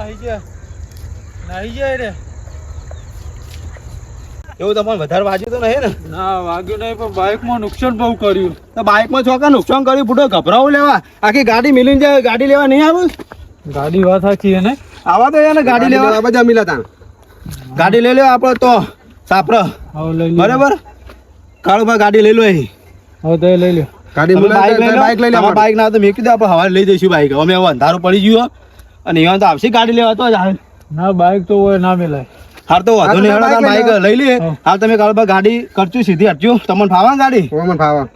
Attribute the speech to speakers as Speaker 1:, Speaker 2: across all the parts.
Speaker 1: નાહી જાય રે.
Speaker 2: એવું તમને વધારે વાગ્યું તો નહીં ને?
Speaker 1: ના વાગ્યું નહીં, પણ બાઇકમાં નુકસાન બહુ કર્યું.
Speaker 2: તો બાઇકમાં છોકરા નુકસાન કર્યું, બુડો ગભરાવું લેવા. આખી ગાડી મિલીને જાય, ગાડી લેવા નહીં આવું?
Speaker 1: ગાડી વાત સાચી હે ને.
Speaker 2: આવા તો યાર ગાડી લેવા બધા મિલા તા. ગાડી લઈ લો આપણે તો સાપર. બરાબર, કાળુભાઈ ગાડી લઈ લો અહીં.
Speaker 1: હવે તો લઈ લો
Speaker 2: ગાડી. બાઇક લઈ લો. બાઇક ના તો મેં કીધું આપણે હવારે લઈ જઈશું બાઇક. અમે હવે અંધારું પડી ગયું અને અહીંયા તો આવશે ગાડી લેવા તો જ આવે.
Speaker 1: ના બાઇક તો હોય ના મેલાય.
Speaker 2: હાર તો વાંધો નહીં, બાઇક લઈ લે. હાલ તમે કાળુભાઈ ગાડી કરજો સીધી હટજો. તમને ફાવા ગાડી?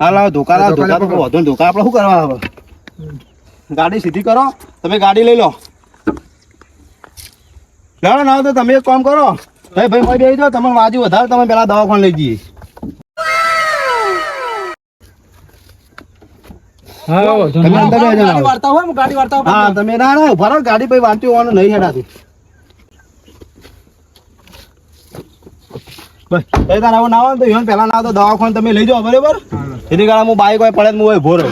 Speaker 2: હાલ આવો ધોકા લાવો. ધોકા તો વધુ ધોકા આપણે શું કરવા હવે? ગાડી સીધી કરો. તમે ગાડી લઈ લો. લેડો ના તો તમે એક કામ કરો, ભાઈ ભાઈ બેસી જાઓ. તમને વાજુ વધારે તમે પેલા દવાખાને લઈ જઈએ. હા તમે ના ના ઉભા રહો. ગાડી પછી વાંચી હોવાનું નહીં હેડાથી. બસ તાર આવો ના આવે તો ઈવન પેલા ના આવે તો દવાખાને તમે લઈ જાઓ. બરાબર, એની ગાડી હું બાઈક હોય પડે હું હોય ભોરો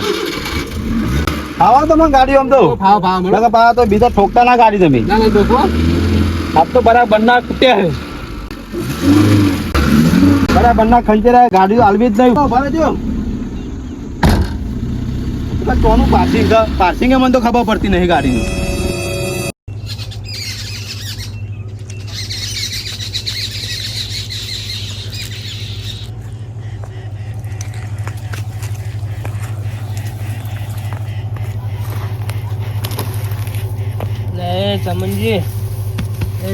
Speaker 2: આવો તો મને ગાડી આમ તો પા તો બીજા ઠોકતા ના ગાડી તમે. આપ તો બરાબર ના કૂટ્યા હે, બરાબર ના ખંચેરા. ગાડી હાલવી જ નહીં. ભરે જો કોનું પાર્સિંગ મને તો ખબર પડતી નહીં ગાડીની.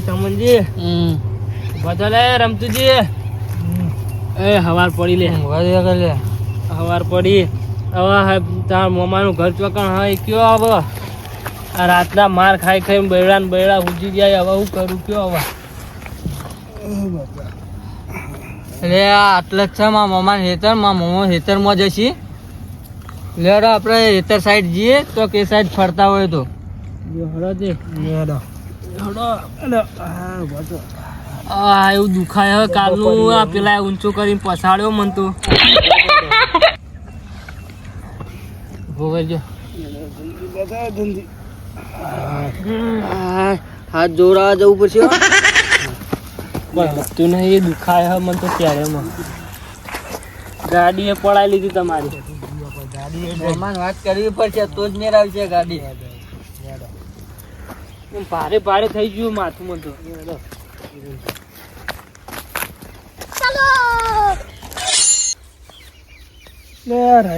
Speaker 3: ચમનજી બદલે રમતુજી. એ હવાર પડી લે, હવાર પડી. હવે તાર મોમાનું ઘર ચોકણ હા કયો હવે? આ રાતના માર ખાઈ ખાઈ બૈડા ને બૈડા ઉજી જાય. હવે હું કરું કયો હવે?
Speaker 4: એટલે આટલા જ છે મારા મમ્મા હેતર. મારા મમ્મા હેતરમાં જશી. લેડો આપણે હેતર સાઈડ જઈએ તો કે સાઈડ ફરતા હોય તો
Speaker 3: એવું દુખાય હવે કાલનું. આ પેલા ઊંચો કરીને પછાડ્યો મન તો.
Speaker 4: હાથ જોરા જવું પડશે.
Speaker 3: બસ તું નહીં, એ દુખાય હવે મન તો ક્યારેમાં. ગાડી એ પડાવી લીધી તમારી.
Speaker 4: મમ્માને વાત કરવી પડશે તો જ મેર આવશે ગાડી.
Speaker 3: ભારે ભારે થઈ ગયું માથું મન તો.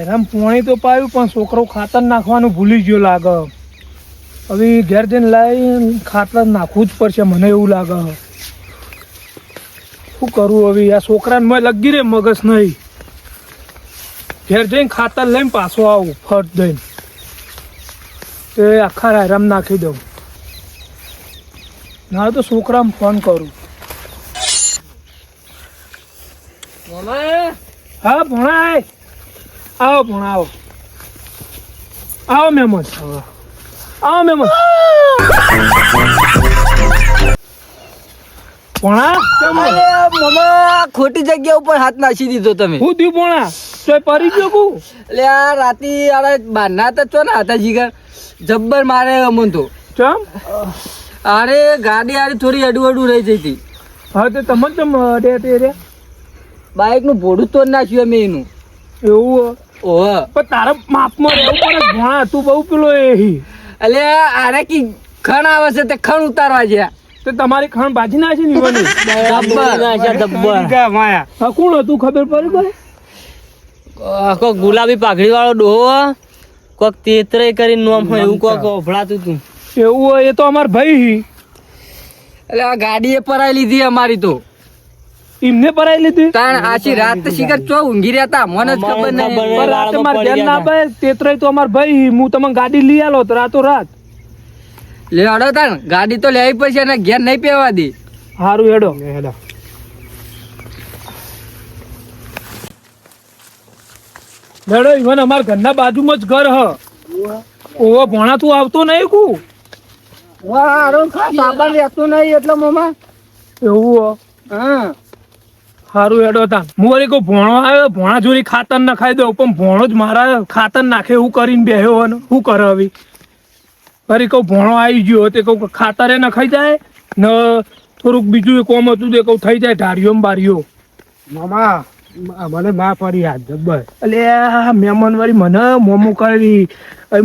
Speaker 1: રામ પોણી તો પાયું પણ છોકરો ખાતર નાખવાનું ભૂલી ગયો લાગે. હવે ઘેર જઈને લાવી ખાતર નાખવું જ પડશે મને એવું લાગે. શું કરું હવે? આ છોકરાને મેં લગી રે મગજ નહીં. ઘેર જઈને ખાતર લઈને પાછો આવું ફટ દઈને તે આખા રાયરામ નાખી દઉં. ના તો છોકરાને ફોન કરું. હા ભણાય. આવો ભણા આવો. આવો મહેમાન, આવો મહેમાન.
Speaker 4: મમ્મા ખોટી જગ્યા ઉપર હાથ નાખી દીધો તમે.
Speaker 1: હું થયું ભણા? તો પરી ગયો કુ?
Speaker 4: એટલે આ રાતી બારના તો છો ને હતા જીગર જબ્બર મારે અમન તો.
Speaker 1: ચમ?
Speaker 4: અરે ગાડી આરી થોડી અડું રહી જઈ હતી.
Speaker 1: હા તો તમને ચમ અડે રે?
Speaker 4: બાઇક નું ભોડું તોડ નાખ્યું અમે એનું.
Speaker 1: એવું?
Speaker 4: ઓહ
Speaker 1: પણ તારા માપમાં રહેવું પડે ભણા. તું બહુ પેલો એ.
Speaker 4: એટલે આરે કી ખણ આવે છે તે ખણ ઉતારવા ગયા
Speaker 1: તો તમારી ખણ બાજી ના છે ને?
Speaker 4: ડબ્બર
Speaker 1: કોણ હતું ખબર પડી? કોઈ
Speaker 3: કોક ગુલાબી પાઘડી વાળો ડોહો, કોક તેતરે કરીને નોમ હોય એવું કોક ઓભળાતું તું.
Speaker 1: એવું હોય એ તો અમાર ભાઈ.
Speaker 4: એટલે આ ગાડી એ પરાઈ લીધી અમારી તો.
Speaker 1: એમને પરાઈ લીધી?
Speaker 4: કારણ આછી રાત શિખર ચો ઊંઘી રહ્યા હતા મને જ ખબર નહીં.
Speaker 1: રાત તમારે ધ્યાન ના આપે. તેતરે તો અમાર ભાઈ. હું તમને ગાડી લઈ આલો તો રાતો રાત.
Speaker 4: લે હડો તાણ ગાડી તો લેવી પડશે ને ઘેર નહીં પેવા દે.
Speaker 1: સારું હેડો. લેડો ઈવન અમારા ઘરના બાજુમાં જ ઘર હ. ઓવો ભણા તું આવતો નહીં કુ?
Speaker 4: સાબન રહેતું નહીં એટલે મમ્મા.
Speaker 1: એવું?
Speaker 4: હા
Speaker 1: સારું હેડો તા. હું વળી કોઈ ભોણો આવ્યો, ભોણા જોડી ખાતર નખાઈ દઉં. પણ ભોણો જ મારા ખાતર નાખે એવું કરીને બેહ્યો હોય. શું કરે હવે? ફરી કહું ભોણો આવી ગયો તે કહું ખાતરે ન ખાઈ જાય ને થોડુંક બીજું કોમ હતું તે કહું થઈ જાય ઢાળીઓ ને બારીઓ.
Speaker 2: મામા મને માં પડી યાદ જબ્બર.
Speaker 1: એટલે આ મહેમાન વાળી મને મોમો કરી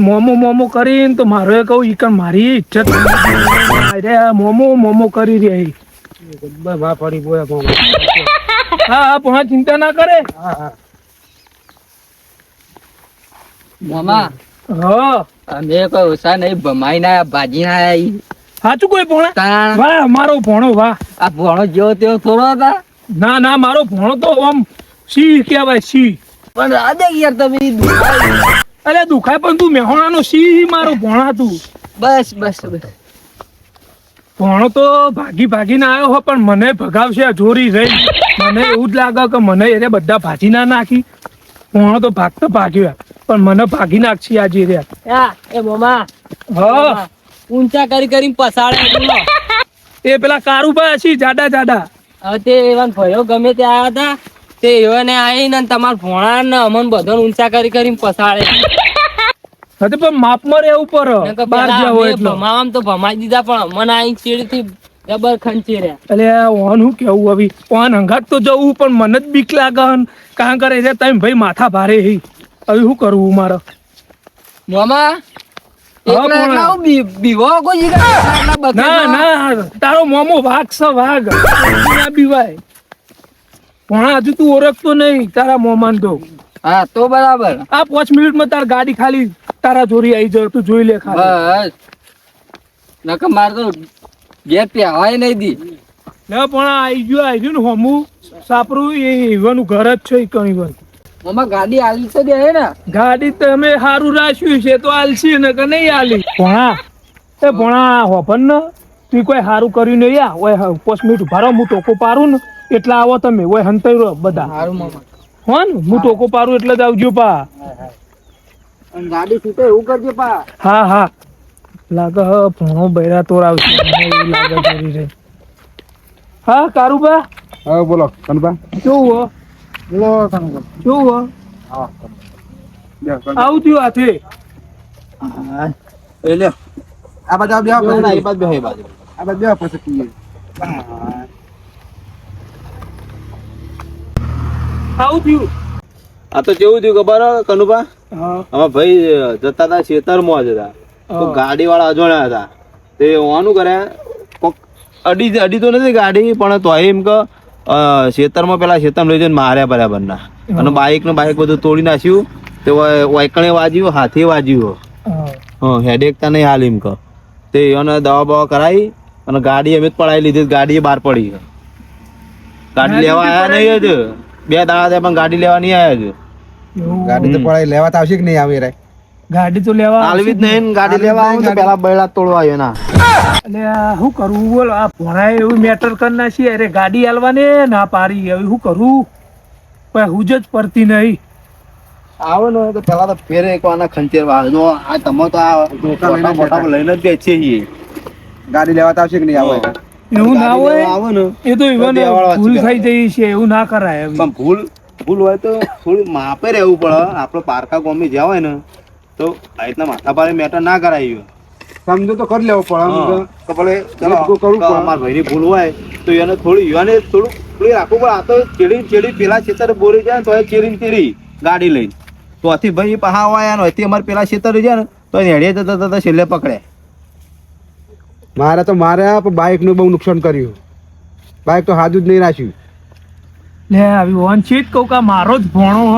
Speaker 1: મોમો કરીને તો મારો એ કહું ઈ મારી ઇજ્જત અરે મોમો કરી રહી.
Speaker 2: જબ્બર માં પડી બોયા મામા.
Speaker 1: હા પણ ચિંતા ના કરે.
Speaker 2: હા
Speaker 4: મામા
Speaker 1: હા
Speaker 4: અમે કોઈ ઓછા નહીં ભમાઈ ના ભાજી ના આયા
Speaker 1: સાચું કોઈ ભોણા
Speaker 4: તાણ
Speaker 1: વાહ મારો ભોણો વાહ.
Speaker 4: આ ભણો જેવો તેવો થોડો હતા
Speaker 1: ના મારો ભોણો તો આમ સિંહ કહેવાય સિંહ.
Speaker 4: પણ રાધે યાર તમે
Speaker 1: અરે દુખાય પણ તું મેહોણાનો સિંહ મારો ભોણા તું.
Speaker 4: બસ
Speaker 1: ભોણો તો ભાગીને આવ્યો હો પણ મને ભગાવશે આ જોરી રહી. મને એવું જ લાગે કે મને એને બધા ભાજી ના નાખી. ભોણો તો ભાગ્યો પણ મને ભાગી નાખશે આજે રે.
Speaker 3: એ મોમા
Speaker 1: હા
Speaker 3: ઊંચા કરીને પસાડે.
Speaker 1: એ પેલા કારુબા છે જાડા.
Speaker 3: હવે તે એવા ભયો ગમે તે આવ્યા હતા તે એવાને આવીને તમારા ભોણા ને અમન બધા ઊંચા કરીને પસાડે.
Speaker 1: હવે પણ માપમાં રહેવું પડે બહાર જ્યાં હોય એટલે.
Speaker 3: ભમાવામાં તો ભમાઈ દીધા પણ મને અહીં ચીડથી જબર ખંચી રહ્યા.
Speaker 1: એટલે ઓન હું કેવું હવે ઓન હંગાત તો જવું પણ મને જ બીક લાગે કાં કરે છે તમે ભાઈ માથા ભારે હી. હવે શું કરવું મારે.
Speaker 4: મામા બીવો કોઈ
Speaker 1: ના તારો મોમો વાઘ છે વાઘ ના બીવાય. પણ હજુ તું ઓળખતો નહીં તારા મોમાન તો.
Speaker 4: હા તો બરાબર
Speaker 1: આ 5 મિનિટમાં તાર ગાડી ખાલી તારા જોરી આવી જાય તું જોઈ લે ખાલી.
Speaker 4: બસ નકર માર તો ઘેર પ્યાવાય નહીં દી
Speaker 1: ના પણ આવી ગયું ને હોમું સાપરું એ એવાનું ઘર જ છે કઈ વાર.
Speaker 4: મામા ગાડી આલી તો દે ને
Speaker 1: ગાડી તમે સારું રાખ્યું છે તો આલસી ને કે નહીં આલી. ભણા હોપન ને તું કોઈ સારું કર્યું નહીં યા ઓય 5 મિનિટ ઉભા રહો હું ટોકો પારું ને એટલે આવો તમે ઓય હંતાઈ રહો બધા.
Speaker 4: સારું મામા
Speaker 1: હો ને હું ટોકો પારું એટલે જ આવજો પા.
Speaker 4: ગાડી છૂટે એવું કરજે પા.
Speaker 1: હા લાગે હ ભણો બૈરા તોર આવશે મને એવું લાગે કરી રે. હા કારુબા
Speaker 2: હા બોલો કનબા.
Speaker 1: કેવું હો
Speaker 2: બોલો કનબા.
Speaker 1: કેવું હો આવું થયું હાથે.
Speaker 2: એ લે આ બાજુ બે આ બાજુ પછી પીએ.
Speaker 1: આવું થયું.
Speaker 2: આ તો કેવું થયું ખબર કનુભા
Speaker 1: હા
Speaker 2: આમાં ભાઈ જતા હતા ખેતરમાં જ હતા તો ગાડી વાળા અજોણ્યા હતા તે ઓનું કરે કોક અડી તો નથી ગાડી પણ તો એમ કે ખેતરમાં પેલા ખેતરમાં લઈ જઈને માર્યા બરાબર ના અને બાઇક બધું તોડી નાખ્યું તે વાયકણે વાજ્યું હાથે વાજ્યું. હા હેડેક તા નહીં હાલ એમ કે તે એને દવા બવા કરાવી અને ગાડી અમે જ પડાવી લીધી ગાડી બહાર પડી. ગાડી લેવા આયા નહીં જ 2 દાડા થયા પણ ગાડી લેવા નહીં આયા જ.
Speaker 1: ગાડી
Speaker 2: તો પડાઈ લેવા તો આવશે કે નહીં આવે રે.
Speaker 1: ગાડી તો લેવા
Speaker 2: આલવી જ નહીં ગાડી લેવા આવું તો પેલા બૈડા તોડવા આવ્યો ના.
Speaker 1: એટલે શું કરવું બોલ આ ભણાય એવું મેટર કરી નાખી અરે ગાડી હાલવાને ના પાડી હવે શું કરવું કોઈ હુજ જ પડતી નહીં.
Speaker 2: આવે ને તો પેલા તો ફેરે એક વાર ખંચેર વાળો આ તમે તો આ મોટા લઈને જ બેસીએ છીએ. ગાડી લેવા તો આવશે કે નહીં આવે.
Speaker 1: એવું ના હોય
Speaker 2: આવે ને
Speaker 1: એ તો even ભૂલ થઈ જઈ છે એવું ના કરાય.
Speaker 2: પણ ભૂલ હોય તો થોડું માપે રહેવું પડે. આપડે પારકા ગોમી જ્યાં હોય ને તો આ રીતના માથા ભારે મેટર ના કરાય. સમજો તો કરી લેવું પડે. અમારા ભાઈની ભૂલ હોય તો એને થોડું રાખવું પડે. આ તો ચેડી પેલા ખેતર બોરી જાય ને તો ચેડી ગાડી લઈને તો આથી ભાઈ પહા હોય ને અમારે પેલા ખેતર જાય ને તો હેડે જતા છેલ્લે પકડે.
Speaker 5: મારે બાઇક નું બહુ નુકસાન કર્યું. બાઇક તો હાજુ જ નહીં રાખ્યું.
Speaker 1: લે આવી વંચિત કહું કે મારો જ ભણો હ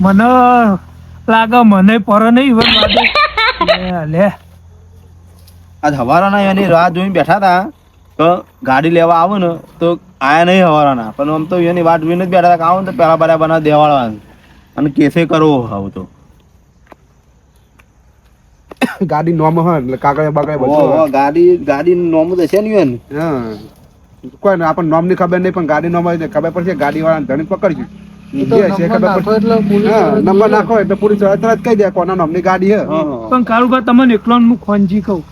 Speaker 1: મને લાગે મને પર નહીં લે
Speaker 2: આજ હવારાના એની રાહ જોઈને બેઠા હતા તો ગાડી લેવા આવો ને તો આયા નહીં હવારાના પણ આમ તો એની વાટ જોઈને જ બેઠા હતા કે આવો ને તો પેલા બરાબર દેવાળવાનું અને કેસે કરવો આવું તો
Speaker 5: ગાડી નોમ હોય એટલે કાગળ બાગળ બધું
Speaker 2: ગાડી નોમ તો છે ને
Speaker 5: હા કોઈ ને આપણને નોમ ની ખબર નહીં પણ ગાડી નોમ હોય ખબર પડશે ગાડી વાળાને ધણી પકડશું. નંબર નાખો એટલે પૂરી તરત કહી દે કોના નામની ગાડી હે.
Speaker 1: પણ કારુબા તમને એકલો હું ખોંજી કહું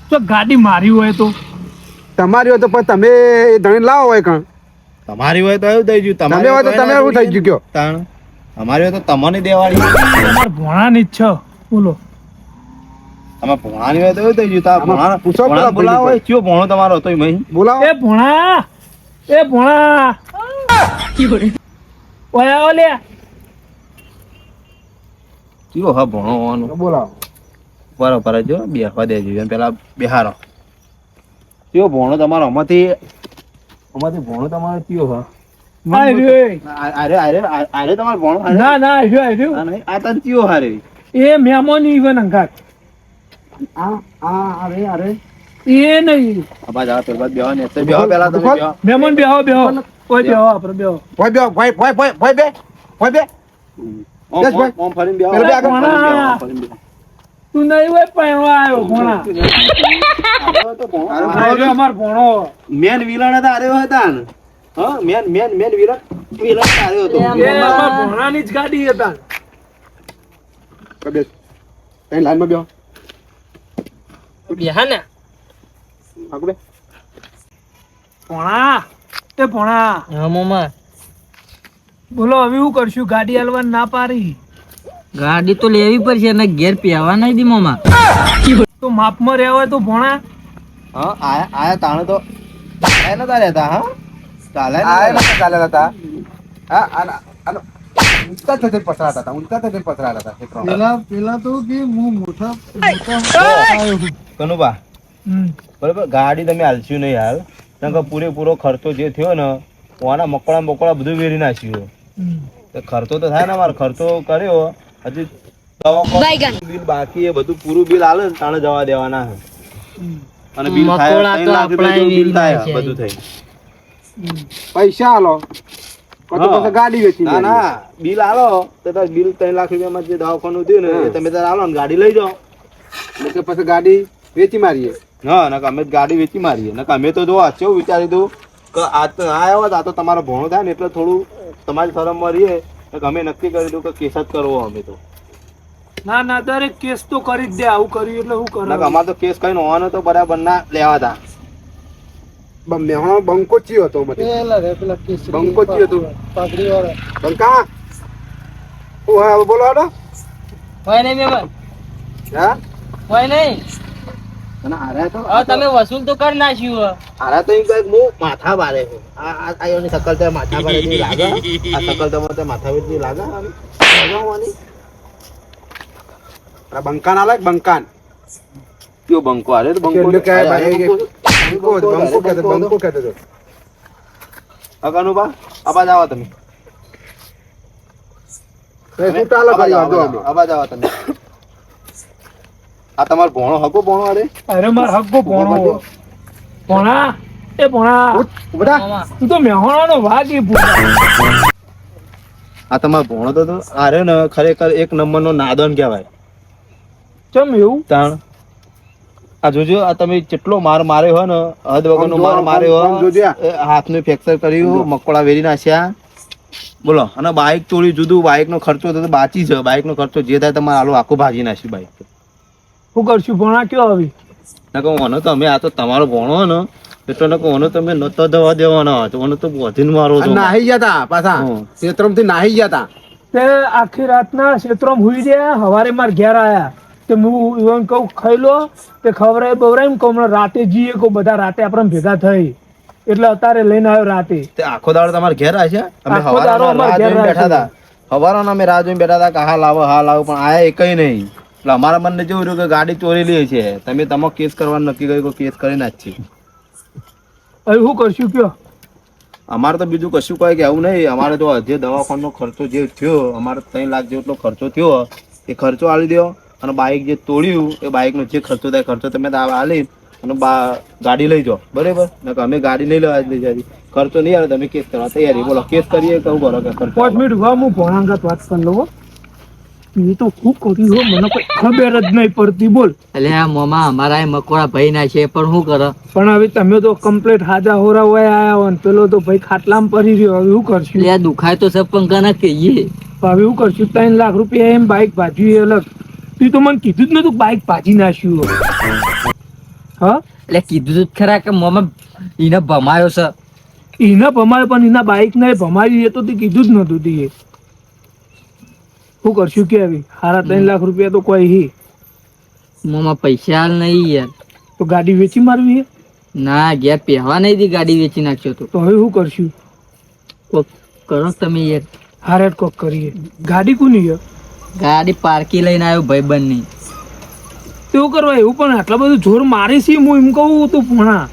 Speaker 1: તો ગાડી મારી હોય તો
Speaker 5: તમારી હોય તો પણ તમે એ ધણી લાવો હોય કણ
Speaker 2: તમારી હોય તો એવું થઈ ગયું.
Speaker 5: તમે હોય તો તમે એવું થઈ ગયું કયો
Speaker 2: અમારી હોય તો તમને દેવાળી.
Speaker 1: તમારે ભણાની જ છે બોલો
Speaker 2: આમાં ભોણાની હોય તો એવું થઈ ગયું. તાર
Speaker 5: આમાં
Speaker 2: ભોણા-
Speaker 5: પૂછો
Speaker 2: ભોણા
Speaker 5: પેલા
Speaker 2: બોલાવો
Speaker 5: ભાઈને.
Speaker 2: હોય. ચિયો ભોણો તમારો હતો ઈ મહી?
Speaker 5: બોલાવો.
Speaker 1: એ ભોણા ઓય આવો લે
Speaker 2: ચિયો હા ભોણો હોવાનો.
Speaker 5: બોલાવો.
Speaker 2: બરોબર જો બેહવા દેજો એમ પેલા બેહારો. ચિયો ભોણો તમારો આમાંથી ભોણો તમારો ચિયો હા?
Speaker 1: આય રે
Speaker 2: આરે તમારો ભોણો હારે?
Speaker 1: ના ના આવ્યો
Speaker 2: આ નહીં, આ તને ચિયો હારે?
Speaker 1: એ મહેમાન ઈવન અંગાત
Speaker 5: અરે
Speaker 1: એ નહીં
Speaker 2: આબા જાઓ પેલા બેહો ને એટલે બેહો પેલા તમે બેહો.
Speaker 1: મહેમાન બેહો કોઈ બેહો આપણે બેહો
Speaker 5: ભાઈ બે ભાઈ ભાઈ ભાઈ ભાઈ બે ભાઈ બે
Speaker 2: ઓમ-
Speaker 5: યસ ભાઈ.
Speaker 2: ઓમ ફરીને બેહો.
Speaker 5: પેલા બે આગળ.
Speaker 2: ઓમ ફરીને બેહો, ઓમ ફરીને બેહો.
Speaker 1: તું નહીં હોય પહેણવા આવ્યો ભોણા
Speaker 2: આવો તો ભોણો.
Speaker 1: આય રે અમાર ભોણો
Speaker 2: મેન વિલણ હતા આરે હતા ને. હા મેન વિલણ આરે હતો.
Speaker 1: એ અમાર ભોણાની જ ગાડી હતા
Speaker 5: બે તઈ લાઈનમાં બેહો.
Speaker 3: બેહા ને
Speaker 5: આગળ બે.
Speaker 1: ભોણા એ ભોણા
Speaker 4: હા મોમાં
Speaker 1: બોલો હવે શું કરશું ગાડી હાલવાની ના પાડી
Speaker 4: ગાડી તો લેવી પડશે અને ઘેર પહેવા નહીં દી મોમાં
Speaker 1: તો માપમાં રહેવા હોય તો ભોણા
Speaker 2: હા આયા તાણે તો આયા નતા રહેતા. હા ચાલે
Speaker 5: આ નતા ચાલેલા હતા. હા આનો ઊંચા થઈને પસરાતા હતા. ઊંચા થઈને પસરાતા હતા ક્ષેત્રમાં.
Speaker 2: કનુબા
Speaker 1: હમ.
Speaker 2: બરાબર ગાડી તમે હાલશું નહીં હાલ કારણ કે પૂરેપૂરો ખર્ચો જે થયો ને ઓના મકોડા બધું વેરી નાખ્યું.
Speaker 1: હમ.
Speaker 2: તો ખર્ચો તો થાય ને મારે ખર્ચો કર્યો હજી દવાખાનું બિલ બાકી એ બધું પૂરું બિલ આલે ને તાણે જવા દેવાના છે. અને બિલ થાય
Speaker 3: મકોડા
Speaker 2: 3
Speaker 3: તો
Speaker 2: લાખ રૂપિયા જેવું બિલ
Speaker 3: આપણા
Speaker 2: થાય
Speaker 3: એવી
Speaker 2: બધું થઈ.
Speaker 5: પૈસા આલો પછી
Speaker 2: હા.
Speaker 5: પાછા ગાડી વેચી
Speaker 2: ના ના બિલ આલો તો તાર બિલ 3 લાખ રૂપિયામાં જે દવાખાનું થયું ને એ તમે તાર આલો ને ગાડી લઈ જાઓ.
Speaker 5: એટલે પછી ગાડી વેચી મારીએ.
Speaker 2: હા નકર અમે જ ગાડી વેચી મારીએ. નકર અમે તો જો કેવું વિચાર્યું હતું કે આ તો આ આવ્યો આ તો તમારો ભણો થાય ને એટલે થોડું તમારી શરમમાં રહીએ. નકર અમે નક્કી કર્યું હતું કે કેસ જ કરવો અમે તો.
Speaker 1: ના ના દરેક કેસ તો કરી જ દે આવું કર્યું એટલે શું
Speaker 2: નકર
Speaker 1: કરો
Speaker 2: અમારે તો કેસ કઈ હોવાનો તો બરાબર ના લેવા હતા.
Speaker 5: મેહોણો બંકો ચિયો હતો મતે. બંકો ચિયો હતો. બંકા ઓ હા બોલો હાડો.
Speaker 3: હોય નહીં મહેમાન
Speaker 5: હા
Speaker 3: હોય નહીં
Speaker 2: અને આરા તો
Speaker 3: હવે તમે વસૂલ તો કરી નાખ્યું હે.
Speaker 2: આરા તો એમ કહે કે હું માથા બારે છું. આ એની શકલ તો માથા બારે જેવી લાગે. આ શકલ તો માથા જેવી લાગે. લગાવવાની
Speaker 5: આ બંકાન આલે બંકાન.
Speaker 2: કયો બંકો આરે તો બંકો
Speaker 5: એટલે કે ભાઈ બંકો કહેતો હતો.
Speaker 2: અગાનુબા અબાજ આવો તમે.
Speaker 5: એ શું ચાલે ભાઈ વાંધો અમે.
Speaker 2: અબાજ આવો તમે. આ તમારો ભોણો હકો ભોણો આરે
Speaker 1: અરે માર હક્કો ભોણો ભોણા એ ભોણા
Speaker 5: બધા
Speaker 1: તું તો મેહોણાનો વાઘ એ ભોણા
Speaker 2: આ તમારો ભોણો તો આરે ને ખરેખર એક નંબરનો નાદન કહેવાય.
Speaker 1: ચમ એવું
Speaker 2: તાણ આ જોજો આ તમે કેટલો માર માર્યો હોય ને હદ વગરનો માર માર્યો
Speaker 5: આમ જોજો આ.
Speaker 2: હોય. હાથનું ફ્રેક્ચર કર્યું મકોડા વેરી નાખ્યા બોલો. અને બાઇક ચોરી જુદું બાઇક નો ખર્ચો તો બાકી છે. બાઇક નો ખર્ચો જે થાય તમારે આલો આખું ભાગી નાખ્યું બાઇક.
Speaker 1: શું કરશું ભોણા કયો હવે
Speaker 2: નકો ઓનો તો અમે આ તો તમારો ભોણો ને એટલે નકો ઓનો તમે નતો દવા દેવાના હતો. ઓનો તો વધીને મારો
Speaker 5: આ
Speaker 2: તો
Speaker 5: નાહી ગયા તા પાછા
Speaker 2: હમ.
Speaker 5: ક્ષેત્રમથી નાહી ગયા તા.
Speaker 1: તે આખી રાતના ક્ષેત્રમાં હુઈ ગયા હવારે માર ઘેર આયા તે હું ઈવન કહું ખાઈ લો તે ખવડાય બવરાય કહું હમણાં રાતે જઈએ કહું બધા રાતે આપણે ભેગા થઈ એટલે અત્યારે લઈને આવ્યો રાતે
Speaker 2: તે આખો દાડો તમારે ઘેર આવશે. અમે
Speaker 1: આખો દાડો
Speaker 2: હવારના
Speaker 1: અમારે
Speaker 2: રાહ
Speaker 1: ઘેર
Speaker 2: જોઈને બેઠા
Speaker 1: આવશે.
Speaker 2: હતા. હવારના અમે રાહ જોઈને બેઠા હતા કે હા લાવો પણ આયા એકય નહીં. એટલે અમારા મનને જેવું રહ્યું કે ગાડી ચોરેલી છે. તમે તમારો કેસ કરવાનું નક્કી કર્યું કે કેસ કરી નાખી.
Speaker 1: હવે શું કરશું કયો
Speaker 2: અમારે તો બીજું કશું કોઈ કહેવું નહીં. અમારે તો જે દવાખાનો ખર્ચો જે થયો અમારે 3 લાખ જેટલો ખર્ચો થયો એ ખર્ચો આલી દો. અને બાઇક જે તોડ્યું એ બાઇકનો જે ખર્ચો થાય ખર્ચો તમે આલી અને ગાડી લઈ જાઓ બરાબર. નકર અમે ગાડી નહીં લેવા લઈ જાય ખર્ચો નહીં આવે તમે કેસ કરવા તૈયારી બોલો. કેસ કરીએ કહું કરો કે ખર્ચો
Speaker 1: 5 મિનિટ ઉભા હું ભોણાંગત વાત કરી લઉં હો. એ તો શું કર્યું હો મને કોઈ ખબર જ નહીં પડતી બોલ
Speaker 4: એટલે આ મોમાં અમારા એ મકોડા ભાઈ ના છે પણ શું કરે
Speaker 1: પણ હવે તમે તો કમ્પ્લીટ હાજા હોરા હોય આયા હોય ને પેલો તો ભાઈ ખાટલામાં પડી રહ્યો હવે શું કરશું
Speaker 4: એટલે આ દુખાય તો સબ પંકા ના કહીએ
Speaker 1: હવે શું કરશું 3 લાખ રૂપિયા એમ બાઇક ભાજ્યું એ અલગ તું તો મને કીધું જ નતું બાઇક ભાજી નાખ્યું હોય. હા
Speaker 4: એટલે કીધું તો ખરા કે મોમાં એને ભમાયો છે
Speaker 1: એના ભમાય પણ એના બાઇક ને ભમાવી એ તો તે કીધું જ નતું તે શું કરશું કે હવે સારા 3 લાખ રૂપિયા તો કોઈ હી
Speaker 4: મોમાં પૈસા હાલ નહીં યાર.
Speaker 1: તો ગાડી વેચી મારવી હે?
Speaker 4: ના ઘેર પહેવા નહીં દી ગાડી વેચી નાખ્યો તો.
Speaker 1: તો હવે શું કરશું?
Speaker 4: કોક કરો તમે યાર.
Speaker 1: હારે કોક કરીએ. ગાડી કોની હે?
Speaker 4: ગાડી પાર્કી લઈને આવ્યો ભાઈબંધ ની.
Speaker 1: એવું કરવા એવું પણ આટલા બધું જોર મારે છે હું એમ કહું તો ભણા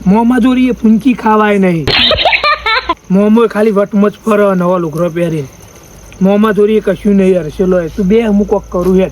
Speaker 1: મોંમાં જોરીએ ફૂંકી ખાવાય નહીં. મોંમાં ખાલી વટમચ ફરે નવા લુગરો પહેરીને મોંમાં જોરીએ કશું નહીં યાર. ચલો તું બે હું કોક કરું યાર.